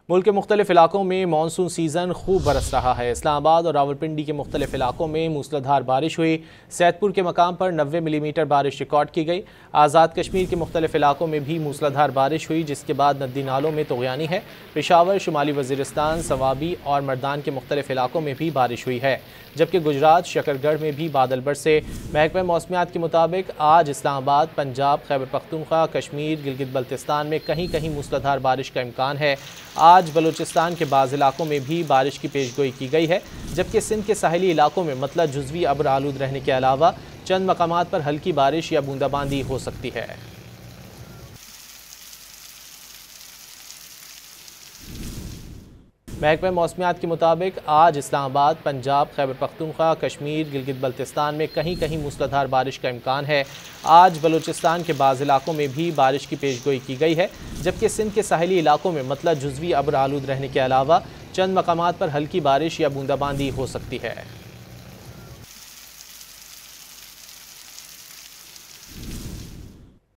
मुल्क के मुख्तलिफ इलाकों में मानसून सीज़न खूब बरस रहा है। इस्लामाबाद और रावलपिंडी के मुख्तलिफ इलाकों में मूसलाधार बारिश हुई। सैदपुर के मकाम पर 90 मिलीमीटर बारिश रिकॉर्ड की गई। आज़ाद कश्मीर के मुख्तलिफ इलाकों में भी मूसलाधार बारिश हुई, जिसके बाद नदी नालों में तग़यानी है। पेशावर, शुमाली वज़ीरिस्तान, सवाबी और मर्दान के मुख्तलिफ इलाकों में भी बारिश हुई है, जबकि गुजरात शकरगढ़ में भी बादल बरसे। महकमा मौसमियात के मुताबिक आज इस्लामाबाद, पंजाब, खैबर पख्तूनख्वा, कश्मीर, गिलगित बल्तिस्तान में कहीं कहीं मूसलाधार बारिश का इम्कान है। आज बलूचिस्तान के बाज़ इलाकों में भी बारिश की पेशगोई की गई है, जबकि सिंध के साहिली इलाकों में मतलब जुज़वी अब्र आलूद रहने के अलावा चंद मकामात पर हल्की बारिश या बूंदाबांदी हो सकती है। महकमा मौसमियात के मुताबिक आज इस्लामाबाद, पंजाब, खैबर पख्तूनख्वा, कश्मीर, गिलगित बल्तिस्तान में कहीं कहीं मूसलाधार बारिश का इम्कान है। आज बलूचिस्तान के बाज़ इलाकों में भी बारिश की पेशगोई की गई है, जबकि सिंध के साहिली इलाकों में मतलब जुज़वी अब्र आलूद रहने के अलावा चंद मकामात पर हल्की बारिश या बूंदाबांदी हो सकती है।